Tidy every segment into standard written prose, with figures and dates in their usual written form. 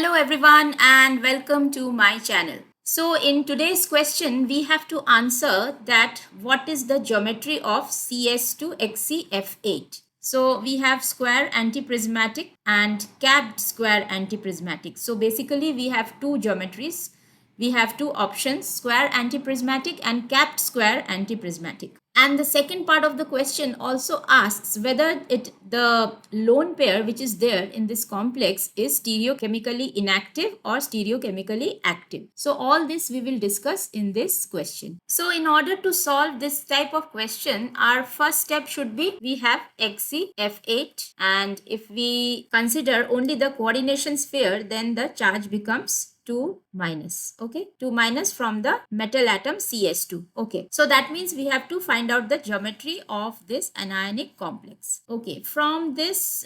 Hello everyone and welcome to my channel. So in today's question we have to answer that what is the geometry of CS2XCF8. So we have square antiprismatic and capped square antiprismatic. So basically we have two geometries. We have two options, square antiprismatic and capped square antiprismatic. And the second part of the question also asks whether the lone pair which is there in this complex is stereochemically inactive or stereochemically active. So all this we will discuss in this question. So in order to solve this type of question, our first step should be we have XCF8, and if we consider only the coordination sphere, then the charge becomes 2 minus. Okay, 2 minus from the metal atom CS2. Okay, so that means we have to find out the geometry of this anionic complex. Okay, from this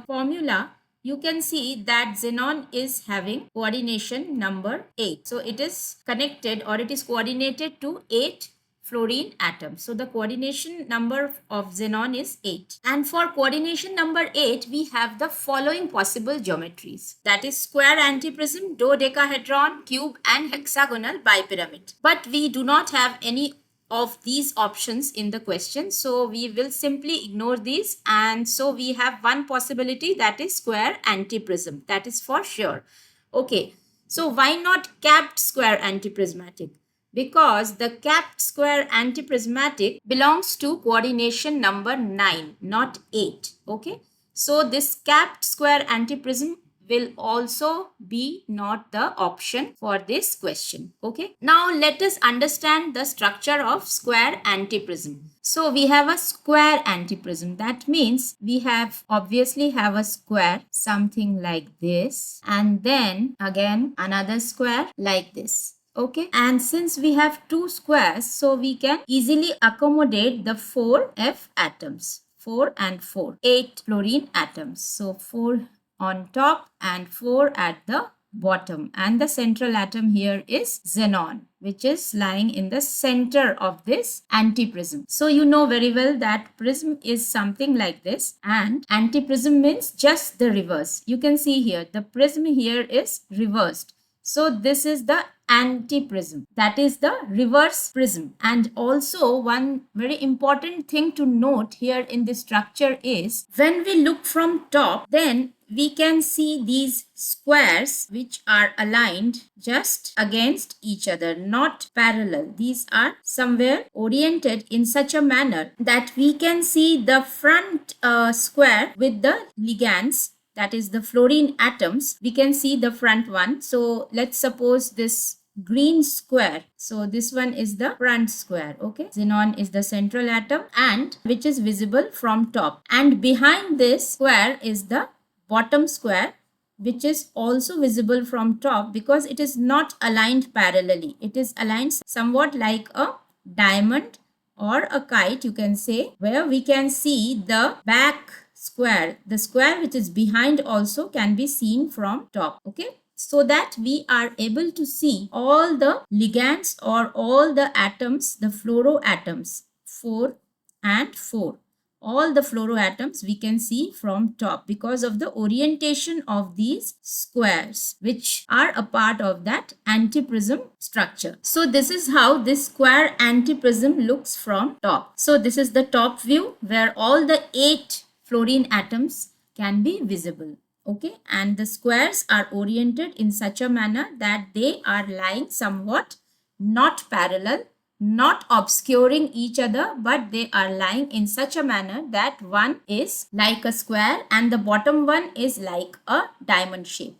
formula you can see that xenon is having coordination number 8. So it is connected, or it is coordinated to 8 fluorine atoms. So the coordination number of xenon is 8. And for coordination number 8, we have the following possible geometries. That is square antiprism, dodecahedron, cube and hexagonal bipyramid. But we do not have any of these options in the question, so we will simply ignore these, and so we have one possibility, that is square antiprism. That is for sure. Okay, so why not capped square antiprismatic? Because the capped square antiprismatic belongs to coordination number 9, not 8. Okay, so this capped square antiprism will also be not the option for this question. Okay, now let us understand the structure of square antiprism. So we have a square antiprism. That means we have obviously have a square, something like this, and then again another square like this. Okay, and since we have two squares, so we can easily accommodate the 4 F atoms. 4 and 4, 8 fluorine atoms. So 4 on top and 4 at the bottom, and the central atom here is xenon, which is lying in the center of this antiprism. So you know very well that prism is something like this, and antiprism means just the reverse. You can see here the prism here is reversed. So this is the antiprism, that is the reverse prism. And also one very important thing to note here in this structure is when we look from top, then we can see these squares which are aligned just against each other, not parallel. These are somewhere oriented in such a manner that we can see the front square with the ligands, that is the fluorine atoms. We can see the front one. So let's suppose this green square. So this one is the front square. Okay, xenon is the central atom and which is visible from top, and behind this square is the bottom square, which is also visible from top because it is not aligned parallelly. It is aligned somewhat like a diamond or a kite, you can say, where we can see the back square. The square which is behind also can be seen from top. Okay, so that we are able to see all the ligands or all the atoms, the fluoroatoms, 4 and 4. All the fluoroatoms we can see from top because of the orientation of these squares which are a part of that antiprism structure. So this is how this square antiprism looks from top. So this is the top view where all the 8 fluorine atoms can be visible. Okay, and the squares are oriented in such a manner that they are lying somewhat not parallel, not obscuring each other, but they are lying in such a manner that one is like a square and the bottom one is like a diamond shape.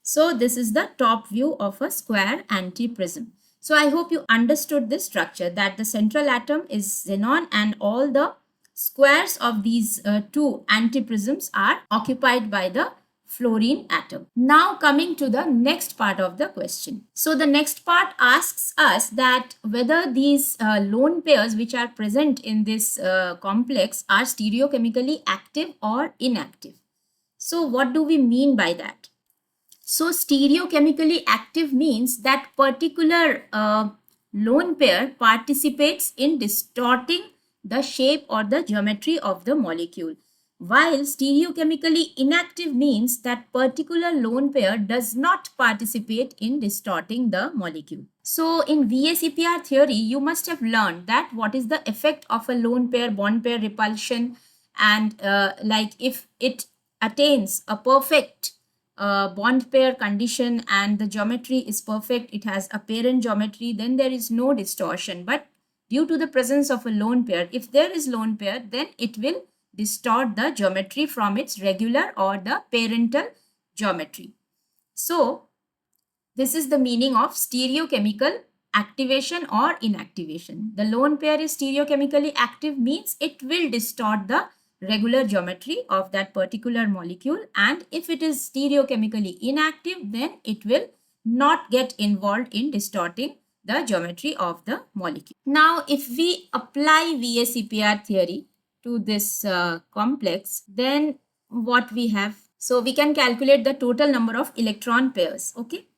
So this is the top view of a square antiprism. So I hope you understood this structure, that the central atom is xenon and all the squares of these two antiprisms are occupied by the fluorine atom. Now coming to the next part of the question. So the next part asks us that whether these lone pairs which are present in this complex are stereochemically active or inactive. So what do we mean by that? So stereochemically active means that particular lone pair participates in distorting the shape or the geometry of the molecule. while stereochemically inactive means that particular lone pair does not participate in distorting the molecule. So in VSEPR theory, you must have learned that what is the effect of a lone pair bond pair repulsion, and like if it attains a perfect bond pair condition and the geometry is perfect, it has a parent geometry, then there is no distortion. But due to the presence of a lone pair, if there is lone pair, then it will distort the geometry from its regular or the parental geometry. So this is the meaning of stereochemical activation or inactivation. The lone pair is stereochemically active means it will distort the regular geometry of that particular molecule, and if it is stereochemically inactive, then it will not get involved in distorting the geometry of the molecule. Now, if we apply VSEPR theory to this complex, then what we have? So we can calculate the total number of electron pairs. Okay.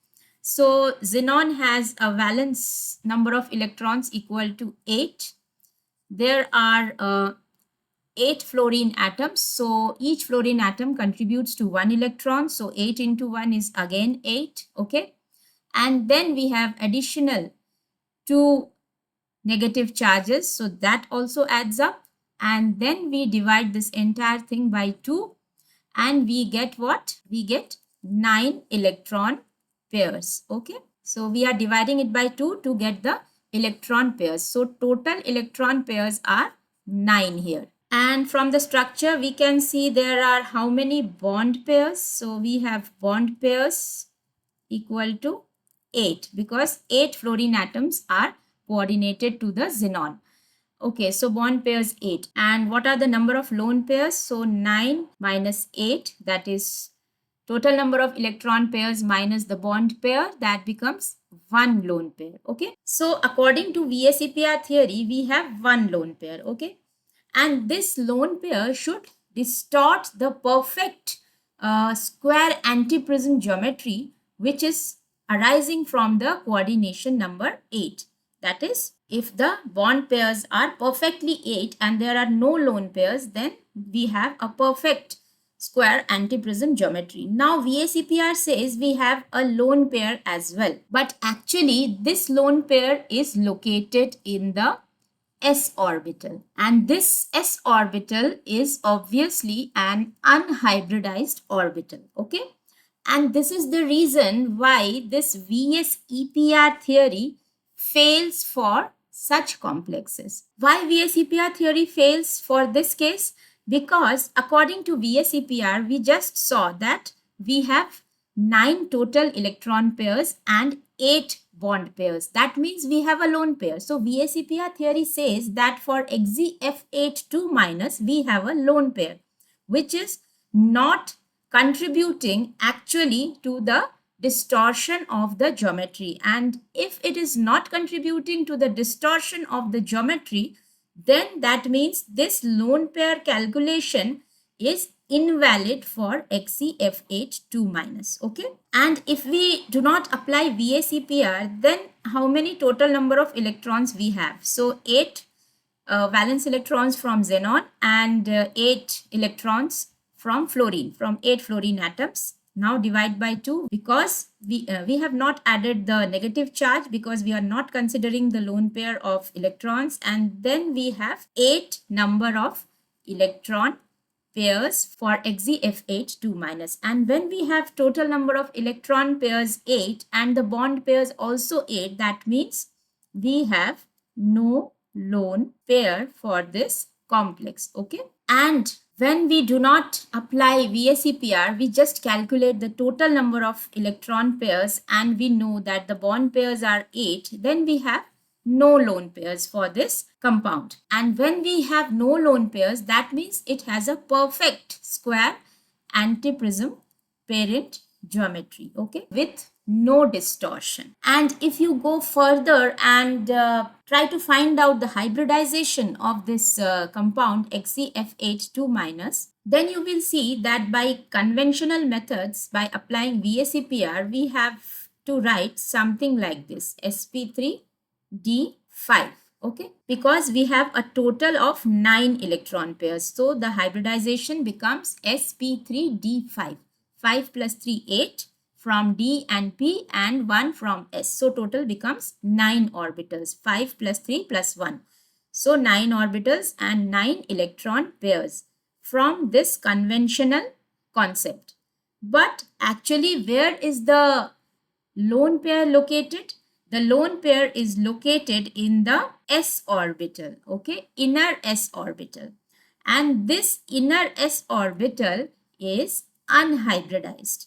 So xenon has a valence number of electrons equal to 8. There are 8 fluorine atoms. So each fluorine atom contributes to 1 electron. So 8 into 1 is again 8. Okay. And then we have additional 2 negative charges. So that also adds up. And then we divide this entire thing by 2. And we get what? We get 9 electron pairs. Okay. So we are dividing it by 2 to get the electron pairs. So total electron pairs are 9 here. And from the structure, we can see there are how many bond pairs? So we have bond pairs equal to 8 because 8 fluorine atoms are coordinated to the xenon. Okay, so bond pairs 8. And what are the number of lone pairs? So 9 minus 8, that is total number of electron pairs minus the bond pair, that becomes 1 lone pair. Okay, so according to VSEPR theory, we have 1 lone pair. Okay, and this lone pair should distort the perfect square antiprism geometry, which is arising from the coordination number 8. That is, if the bond pairs are perfectly 8 and there are no lone pairs, then we have a perfect square antiprism geometry. Now VSEPR says we have a lone pair as well, but actually this lone pair is located in the s orbital, and this s orbital is obviously an unhybridized orbital. Okay, and this is the reason why this VSEPR theory fails for such complexes. Why VSEPR theory fails for this case? Because according to VSEPR, we just saw that we have 9 total electron pairs and 8 bond pairs. That means we have a lone pair. So VSEPR theory says that for XeF8 2-, we have a lone pair, which is not contributing actually to the distortion of the geometry. And if it is not contributing to the distortion of the geometry, then that means this lone pair calculation is invalid for XeF8 2-. Okay, and if we do not apply VSEPR, then how many total number of electrons we have? So 8 valence electrons from xenon and 8 electrons from fluorine, from 8 fluorine atoms. Now divide by 2 because we have not added the negative charge because we are not considering the lone pair of electrons, and then we have 8 number of electron pairs for XeF8 2-. And when we have total number of electron pairs 8 and the bond pairs also 8, that means we have no lone pair for this complex. Okay, and when we do not apply VSEPR, we just calculate the total number of electron pairs and we know that the bond pairs are 8, then we have no lone pairs for this compound. And when we have no lone pairs, that means it has a perfect square antiprism parent geometry, okay, with no distortion. And if you go further and try to find out the hybridization of this compound XeF8 2-, then you will see that by conventional methods, by applying VSEPR, we have to write something like this: sp3d5. Okay, because we have a total of 9 electron pairs. So the hybridization becomes sp3d5. 5 plus 3, 8 from D and P and 1 from S. So total becomes 9 orbitals. 5 plus 3 plus 1. So 9 orbitals and 9 electron pairs from this conventional concept. But actually, where is the lone pair located? The lone pair is located in the s orbital, okay, inner s orbital. And this inner s orbital is unhybridized.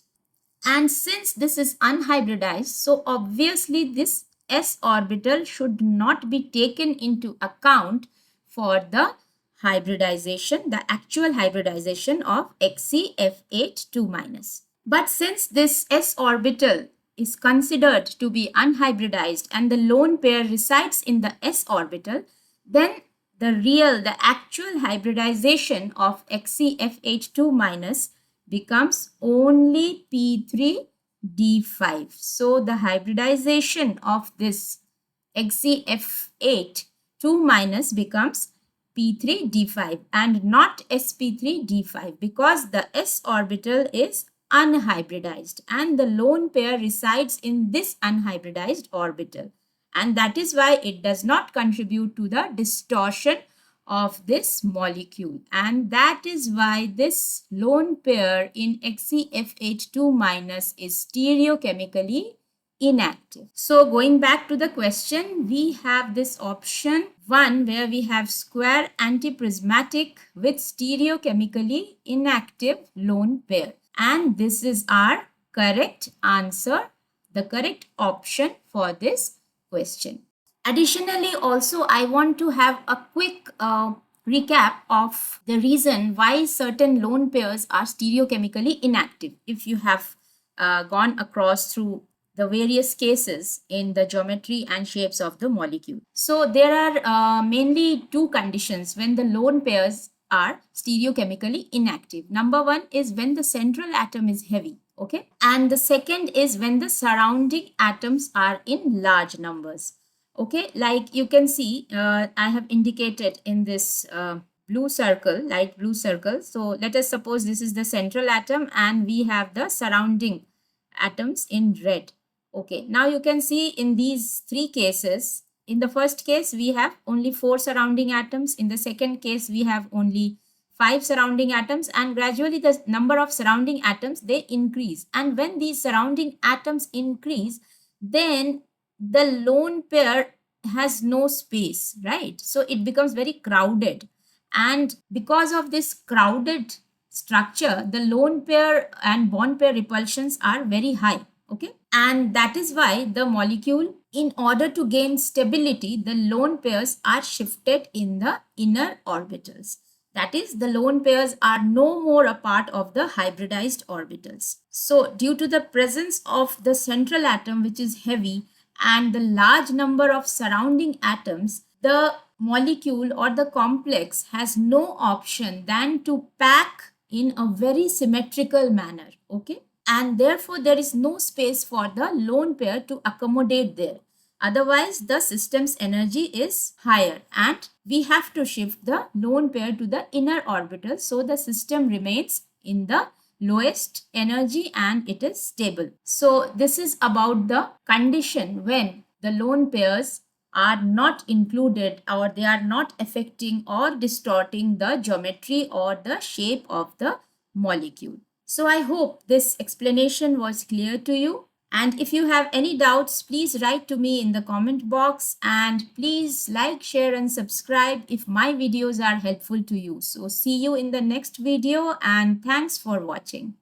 And since this is unhybridized, so obviously this s orbital should not be taken into account for the hybridization, the actual hybridization of XeF8 2-. But since this s orbital is considered to be unhybridized and the lone pair resides in the s orbital, then the actual hybridization of XeF8 2- becomes only P3D5. So the hybridization of this XeF8 2- becomes P3D5 and not sp3d5 because the s orbital is unhybridized and the lone pair resides in this unhybridized orbital, and that is why it does not contribute to the distortion of this molecule, and that is why this lone pair in XeF8 2- is stereochemically inactive. So going back to the question, we have this option 1 where we have square antiprismatic with stereochemically inactive lone pair, and this is our correct answer, the correct option for this question. Additionally, also I want to have a quick recap of the reason why certain lone pairs are stereochemically inactive. If you have gone across through the various cases in the geometry and shapes of the molecule. So there are mainly two conditions when the lone pairs are stereochemically inactive. Number one is when the central atom is heavy, okay? And the second is when the surrounding atoms are in large numbers. Okay, like you can see, I have indicated in this blue circle, light blue circle. So let us suppose this is the central atom and we have the surrounding atoms in red. Okay, now you can see in these three cases, in the first case, we have only 4 surrounding atoms. In the second case, we have only 5 surrounding atoms, and gradually the number of surrounding atoms, they increase. And when these surrounding atoms increase, then the lone pair has no space, right? So it becomes very crowded. And because of this crowded structure, the lone pair and bond pair repulsions are very high. Okay, and that is why the molecule, in order to gain stability, the lone pairs are shifted in the inner orbitals. That is, the lone pairs are no more a part of the hybridized orbitals. So due to the presence of the central atom, which is heavy, and the large number of surrounding atoms, the molecule or the complex has no option than to pack in a very symmetrical manner. Okay, and therefore there is no space for the lone pair to accommodate there. Otherwise, the system's energy is higher and we have to shift the lone pair to the inner orbital so the system remains in the lowest energy and it is stable. So this is about the condition when the lone pairs are not included or they are not affecting or distorting the geometry or the shape of the molecule. So I hope this explanation was clear to you. And if you have any doubts, please write to me in the comment box, and please like, share and subscribe if my videos are helpful to you. So see you in the next video and thanks for watching.